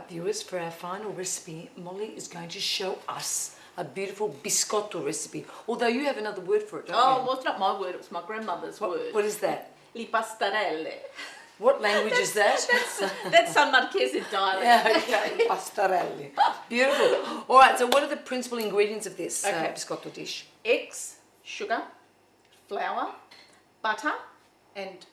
Alright viewers, for our final recipe, Mollie is going to show us a beautiful biscotto recipe. Although you have another word for it, don't you? Well, it's not my word, it's my grandmother's word. What is that? Li pastarelle. What language is that? That's San Marquese dialect. Yeah, okay. Pastarelli. Beautiful. Alright, so what are the principal ingredients of this biscotto dish? Eggs, sugar, flour, butter, and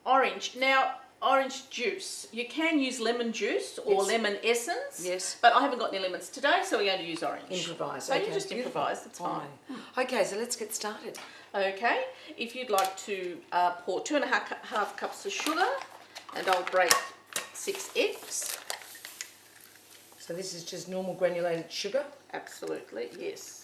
orange. Now, orange juice. You can use lemon juice or lemon essence. Yes. But I haven't got any lemons today, so we're going to use orange. Improvise. So okay. you just improvise, that's fine. Okay, so let's get started. Okay, if you'd like to pour 2.5 cups of sugar, and I'll break 6 eggs. So this is just normal granulated sugar? Absolutely, yes.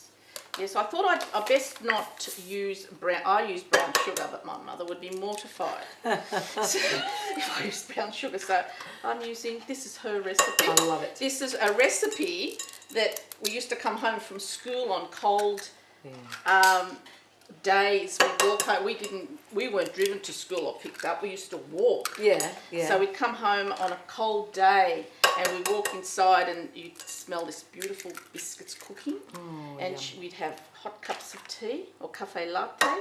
Yes, I thought I'd best not use brown. I use brown sugar, but my mother would be mortified if I used brown sugar. So I'm using, this is her recipe. I love it. This is a recipe that we used to come home from school on cold days. We'd walk home. We weren't driven to school or picked up. We used to walk. Yeah, yeah. So we'd come home on a cold day and we'd walk inside and you'd smell this beautiful biscuits cooking. And we'd have hot cups of tea or cafe latte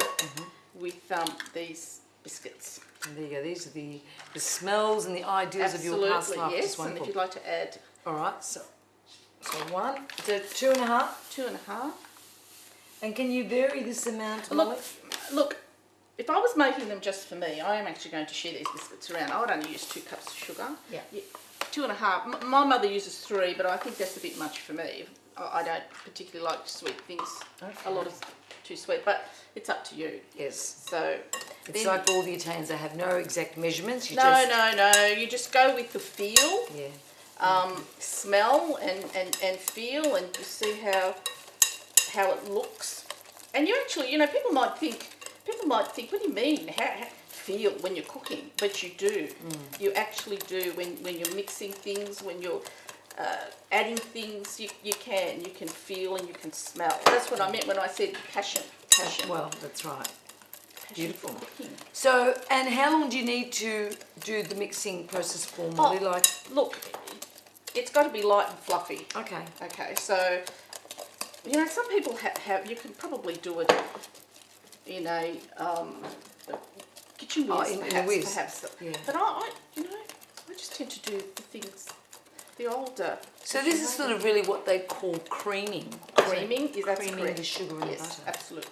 with these biscuits. And there you go. These are the smells and the ideas of your past life. Yes, and if you'd like to add... All right, so one, so 2.5? 2.5. And can you vary this amount, Mollie? Look, if I was making them just for me, I am actually going to share these biscuits around. I would only use 2 cups of sugar. Yeah. 2.5. My mother uses 3, but I think that's a bit much for me. I don't particularly like sweet things. Okay. A lot of too sweet, but it's up to you. Yes. So it's like all the Italians, they have no exact measurements. You no. You just go with the feel. Yeah. Smell and feel, and you see how it looks. And you actually, you know, people might think, what do you mean? How feel when you're cooking? But you do. You actually do when you're mixing things, when you're adding things. You can feel and you can smell. That's what I meant when I said passion. Well, that's right. Beautiful. Cooking. So, and how long do you need to do the mixing process for, Mollie? Look, it's got to be light and fluffy. Okay. Okay, so, you know, some people have you can probably do it in a kitchen whiz, perhaps. Yeah. But I just tend to do the things the older. So this is sort of really what they call creaming. Creaming, that's creaming correct. the sugar and the Yes, butter. absolutely.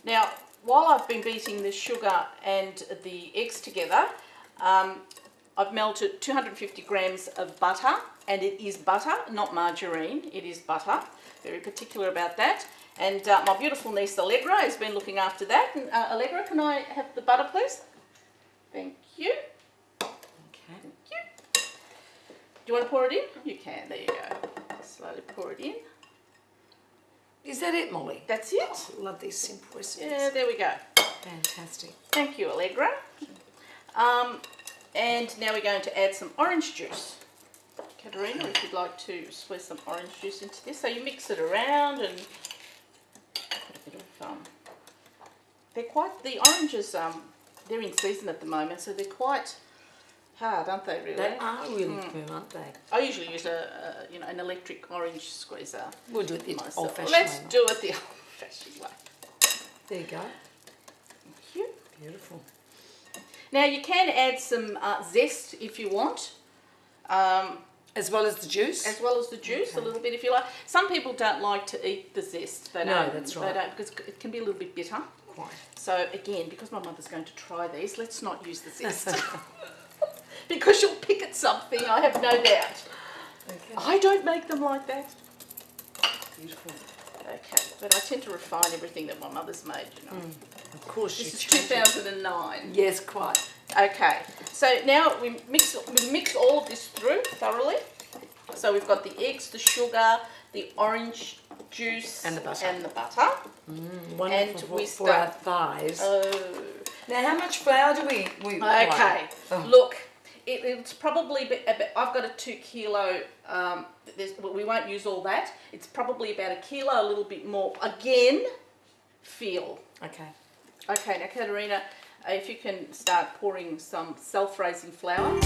Now, while I've been beating the sugar and the eggs together, I've melted 250 grams of butter, and it is butter, not margarine, it is butter. Very particular about that. And my beautiful niece Allegra has been looking after that. And, Allegra, can I have the butter, please? Thank you. Okay. Thank you. Do you want to pour it in? You can, there you go. Slowly pour it in. Is that it, Mollie? That's it. Oh, I love these simple recipes. Yeah, there we go. Fantastic. Thank you, Allegra. And now we're going to add some orange juice. Caterina, if you'd like to squeeze some orange juice into this. So you mix it around and put a bit of, the oranges, they're in season at the moment, so they're quite hard, aren't they, really? They are really firm, aren't they? I usually use an electric orange squeezer. We'll do it the old-fashioned way. Let's do it the old-fashioned way. There you go. Thank you. Beautiful. Now you can add some zest if you want. As well as the juice? As well as the juice, a little bit if you like. Some people don't like to eat the zest. They don't, that's right. They don't, because it can be a little bit bitter. Quite. So again, because my mother's going to try these, let's not use the zest. Because she'll pick at something, I have no doubt. Okay. I don't make them like that. Beautiful. Okay, but I tend to refine everything that my mother's made, you know. Of course, This is 2009. Yes, quite. Okay, so now we mix all of this through thoroughly. So we've got the eggs, the sugar, the orange juice, and the butter. Wonderful and we for our thighs. Oh. Now, how much flour do we Okay, look, it's probably, I've got a 2 kilo, we won't use all that. It's probably about 1 kilo, a little bit more. Again, feel. Okay. Okay, now Caterina, if you can start pouring some self-raising flour.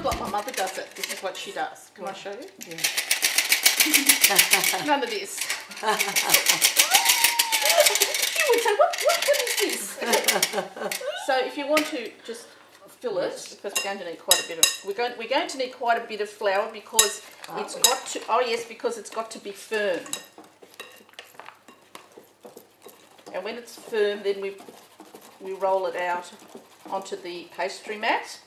Like my mother does it. This is what she does. Can I show you? Yeah. None of this. You would say, what is this? So if you want to just fill it, because we're going to need quite a bit of we're going to need quite a bit of flour because it's got to because it's got to be firm. And when it's firm, then we roll it out onto the pastry mat.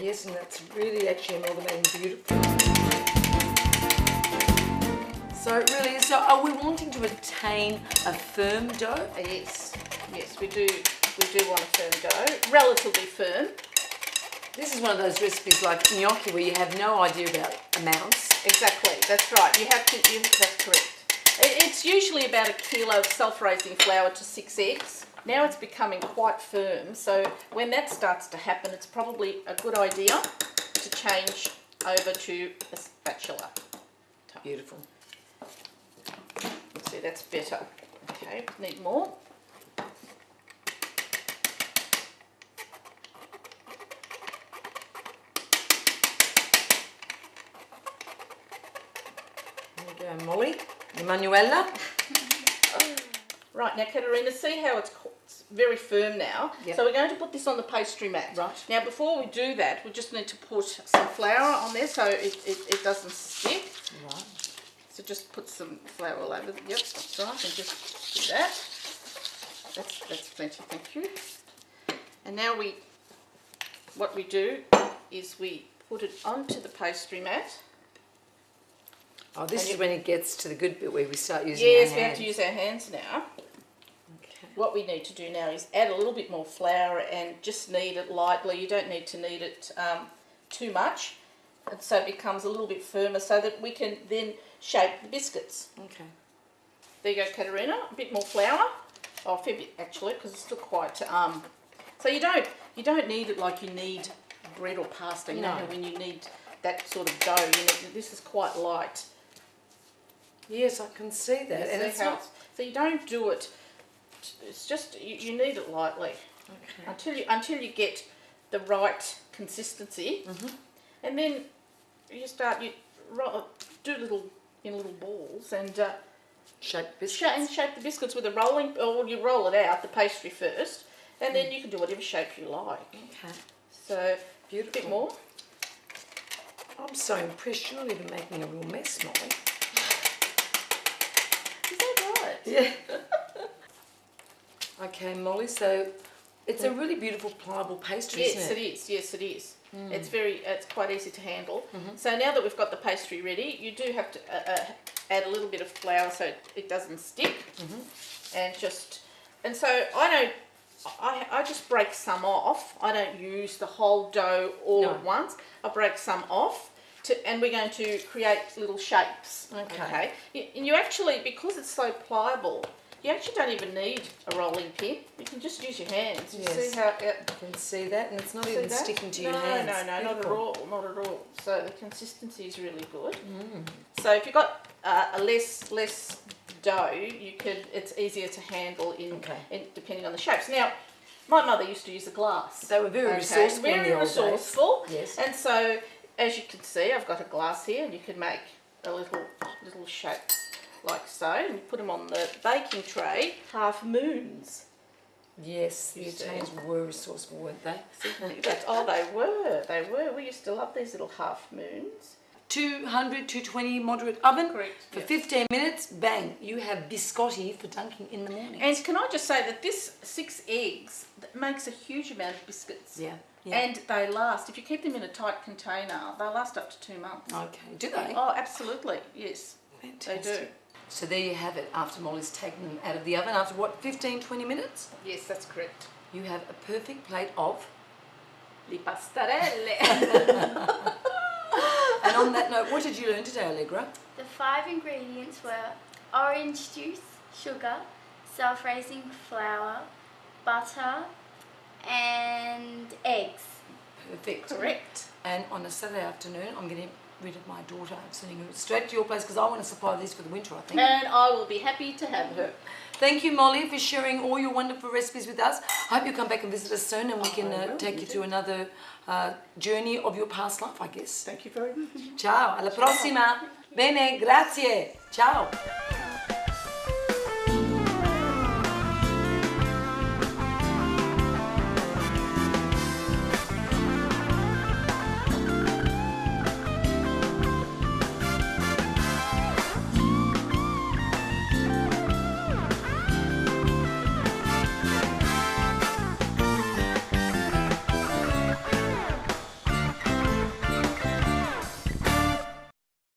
Yes, and that's really actually amalgamating beautifully. So it really is. So are we wanting to attain a firm dough? Yes, we do want a firm dough, relatively firm. This is one of those recipes like gnocchi where you have no idea about amounts. Exactly, that's right. That's correct. It's usually about 1 kilo of self-raising flour to 6 eggs. Now it's becoming quite firm, so when that starts to happen, it's probably a good idea to change over to a spatula. Beautiful. See, that's better. Okay, need more. There we go, Mollie. Emanuela. Right, now Caterina, see how it's very firm now? Yep. So we're going to put this on the pastry mat. Right. Now before we do that, we just need to put some flour on there so it doesn't stick. Right. So just put some flour all over. Yep, that's right, and just do that. That's plenty, thank you. And now what we do is we put it onto the pastry mat. Oh, this is when it gets to the good bit where we start using our hands. Yes, we have to use our hands now. Okay. What we need to do now is add a little bit more flour and just knead it lightly. You don't need to knead it too much, and so it becomes a little bit firmer so that we can then shape the biscuits. Okay. There you go, Caterina. A bit more flour. Oh, a fair bit actually, because it's still quite. So you don't knead it like you knead bread or pasta. You know when you knead that sort of dough. This is quite light. Yes, I can see that. And it's not... So you don't do it. It's just you knead it lightly. Okay. Until you get the right consistency, and then you do little balls and shape biscuits. Shape the biscuits with a rolling, or you roll it out the pastry first, and then you can do whatever shape you like. Okay. So beautiful. A bit more. I'm so impressed. You're not even making a real mess, Mollie. Is that right? Yeah. Okay, Mollie, so it's a really beautiful pliable pastry, isn't it? Yes, it is. It's quite easy to handle. So now that we've got the pastry ready, you do have to add a little bit of flour so it doesn't stick, and so I just break some off. I don't use the whole dough all at once. I break some off. And we're going to create little shapes. Okay. And you actually, because it's so pliable, you actually don't even need a rolling pin. You can just use your hands. You see how you can see that, and it's not even sticking to your hands. No, not at all, not at all. So the consistency is really good. So if you've got a less dough, it's easier to handle in depending on the shapes. Now, my mother used to use a glass. They were very resourceful in the old days. Very resourceful. Yes. And so, as you can see, I've got a glass here, and you can make a little shape like so, and you put them on the baking tray, half moons. Yes, the Italians were resourceful, weren't they? They were. We used to love these little half moons. 200, 220 moderate oven. Correct. For 15 minutes, bang, you have biscotti for dunking in the morning. And can I just say that this 6 eggs makes a huge amount of biscuits. Yeah. And they last, if you keep them in a tight container, they'll last up to 2 months. Okay. Do they? Oh, absolutely. Yes. Fantastic. They do. So there you have it, after Mollie's taken them out of the oven, after what, 15, 20 minutes? Yes, that's correct. You have a perfect plate of... Le pastarelle. on that note, what did you learn today, Allegra? The 5 ingredients were orange juice, sugar, self-raising flour, butter, and eggs. Perfect. Correct. And on a Saturday afternoon, I'm getting rid of my daughter. I'm sending her straight to your place because I want to supply these for the winter, I think. And I will be happy to have her. Thank you, Mollie, for sharing all your wonderful recipes with us. I hope you come back and visit us soon and we can take you through another journey of your past life, I guess. Thank you very much. Ciao, alla prossima. Bene, grazie. Ciao.